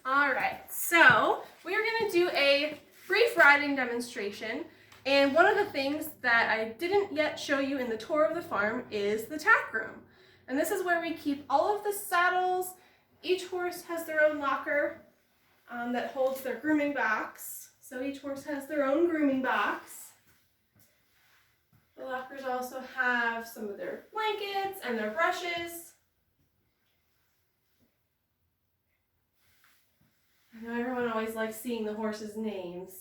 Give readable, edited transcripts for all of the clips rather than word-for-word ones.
All right, so we are going to do a brief riding demonstration. And one of the things that I didn't yet show you in the tour of the farm is the tack room. And this is where we keep all of the saddles. Each horse has their own locker that holds their grooming box. So each horse has their own grooming box. The lockers also have some of their blankets and their brushes. I know everyone always likes seeing the horses' names.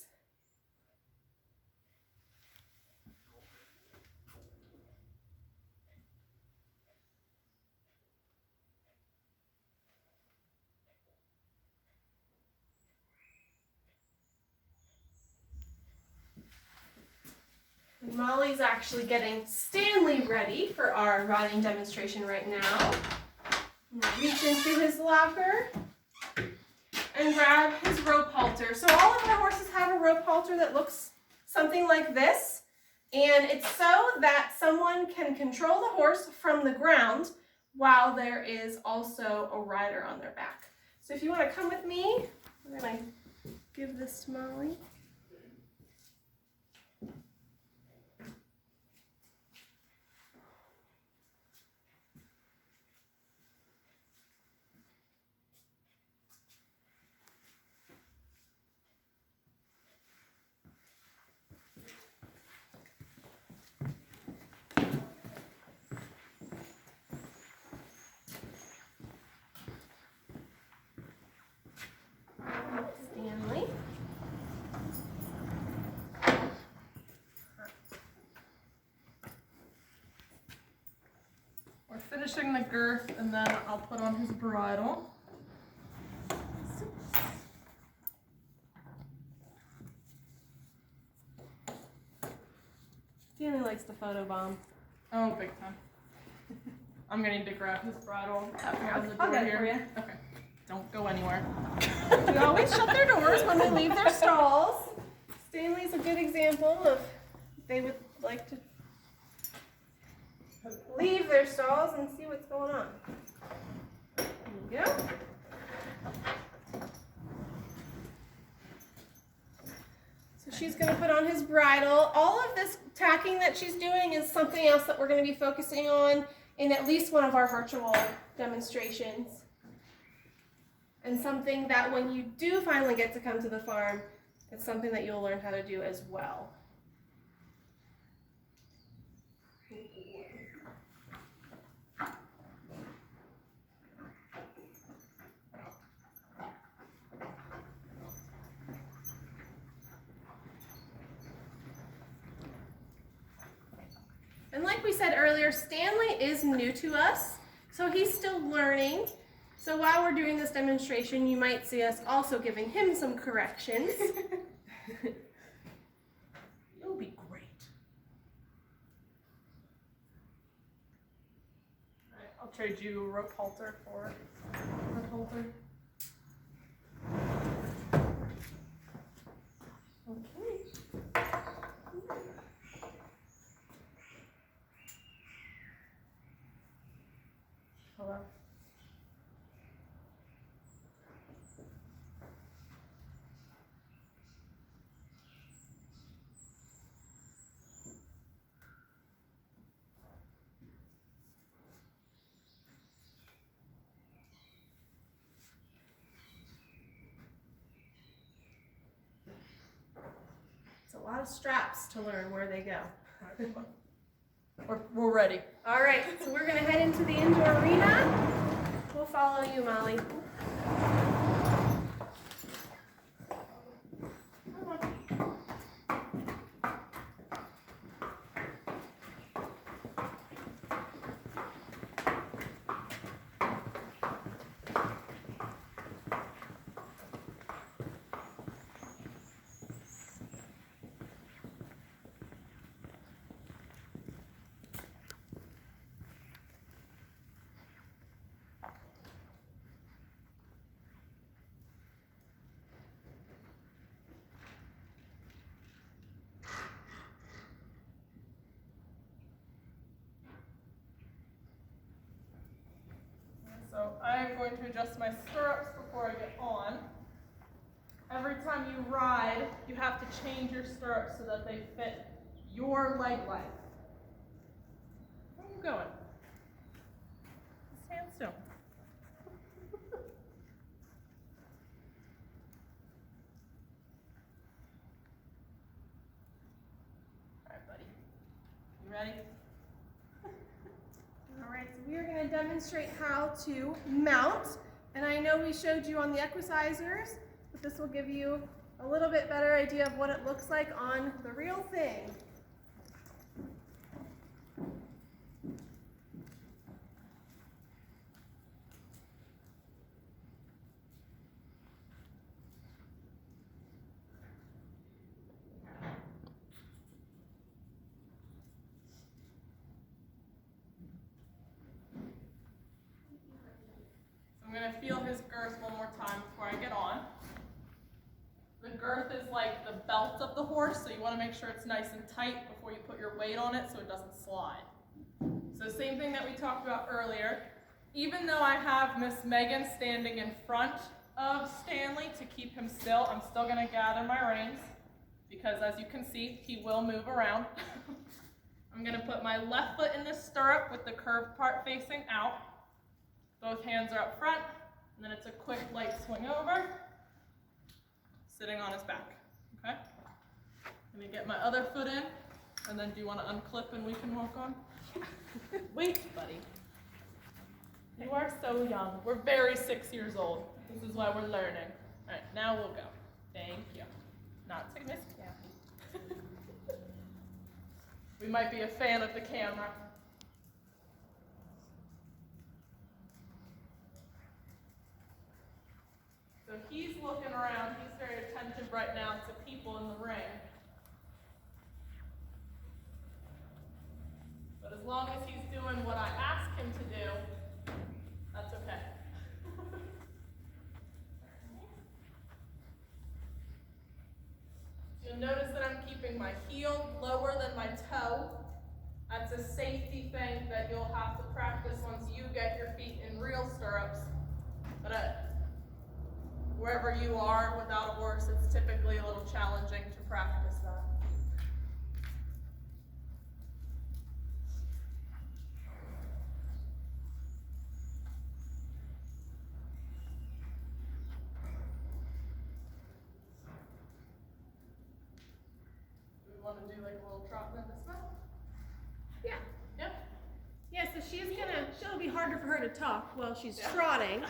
And Molly's actually getting Stanley ready for our riding demonstration right now. I'm going to reach into his locker and grab his rope halter. So all of our horses have a rope halter that looks something like this. And it's so that someone can control the horse from the ground while there is also a rider on their back. So if you want to come with me, we're going to give this to Molly. Stanley. We're finishing the girth and then I'll put on his bridle. Stanley likes the photo bomb. Oh, big time. I'm gonna need to grab his bridle. I'll get it for you. Okay. Don't go anywhere. We always shut their doors when they leave their stalls. Stanley's a good example of they would like to leave their stalls and see what's going on. There you go. So she's going to put on his bridle. All of this tacking that she's doing is something else that we're going to be focusing on in at least one of our virtual demonstrations. And something that when you do finally get to come to the farm, it's something that you'll learn how to do as well. And like we said earlier, Stanley is new to us, so he's still learning. So while we're doing this demonstration, you might see us also giving him some corrections. You'll be great. Alright, I'll trade you a rope halter for a rope halter. Okay. Hello. It's a lot of straps to learn where they go. We're ready. All right, so we're going to head into the indoor arena. We'll follow you, Molly. So I'm going to adjust my stirrups before I get on. every time you ride, you have to change your stirrups so that they fit your leg length. Where are you going? Stand still. All right, buddy. You ready? All right, so we are going to demonstrate how to mount. And I know we showed you on the Equicizers, but this will give you a little bit better idea of what it looks like on the real thing. I'm going to feel his girth one more time before I get on. The girth is like the belt of the horse, so you want to make sure it's nice and tight before you put your weight on it so it doesn't slide. So same thing that we talked about earlier. Even though I have Miss Megan standing in front of Stanley to keep him still, I'm still going to gather my reins because as you can see, he will move around. I'm going to put my left foot in the stirrup with the curved part facing out. Both hands are up front, and then it's a quick light swing over, sitting on his back, okay? Let me get my other foot in, and then do you want to unclip and we can walk on? Wait, buddy. You are so young. We're very 6 years old. This is why we're learning. All right, now we'll go. Thank you. Not to Miss Kathy. We might be a fan of the camera. So he's looking around, he's very attentive right now to people in the ring. But as long as he's doing what I ask him to do, that's okay. You'll notice that I'm keeping my heel lower than my toe. That's a safety thing that you'll have to practice once you get your feet in real stirrups. But wherever you are without a horse, it's typically a little challenging to practice that. Do we want to do like a little trot and dismount? Yeah. Yeah. Yeah, so she'll be harder for her to talk while she's trotting.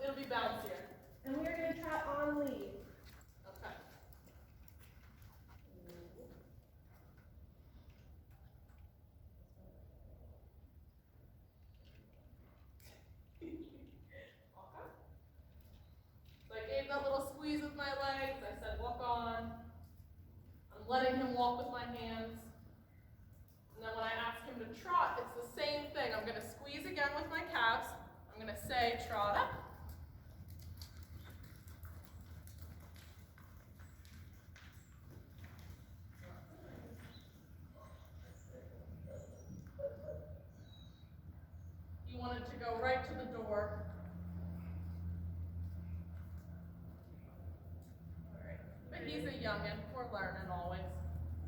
It'll be bouncier. And we're going to trot on lead. Okay. So I gave that little squeeze with my legs. I said, walk on. I'm letting him walk with my hands. And then when I ask him to trot, it's the same thing. I'm going to squeeze again with my calves. I'm going to say, trot up. He wanted to go right to the door. All right. But he's a youngin'. We're learning always.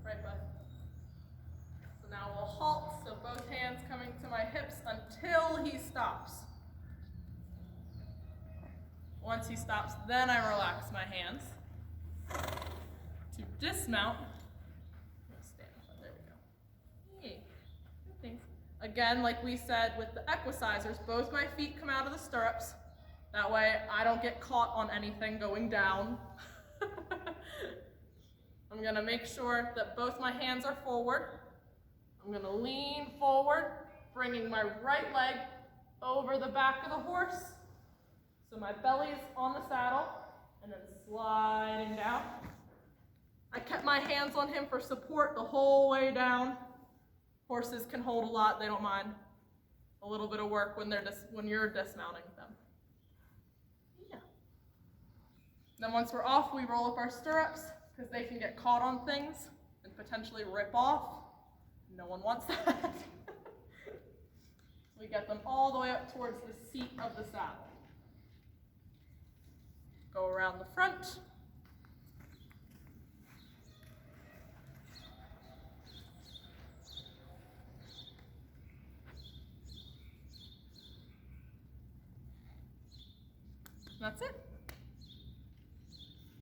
Right, bud? So now we'll halt, so both hands coming to my hips until he stops. Once he stops, then I relax my hands. To dismount, stand up, there we go. Hey, good things. Again, like we said with the Equicizers, both my feet come out of the stirrups. That way I don't get caught on anything going down. I'm gonna make sure that both my hands are forward. I'm gonna lean forward, bringing my right leg over the back of the horse. So my belly's on the saddle, and then sliding down. I kept my hands on him for support the whole way down. Horses can hold a lot, they don't mind a little bit of work when you're dismounting them. Yeah. Then once we're off, we roll up our stirrups, because they can get caught on things and potentially rip off. No one wants that. We get them all the way up towards the seat of the saddle. around the front. That's it.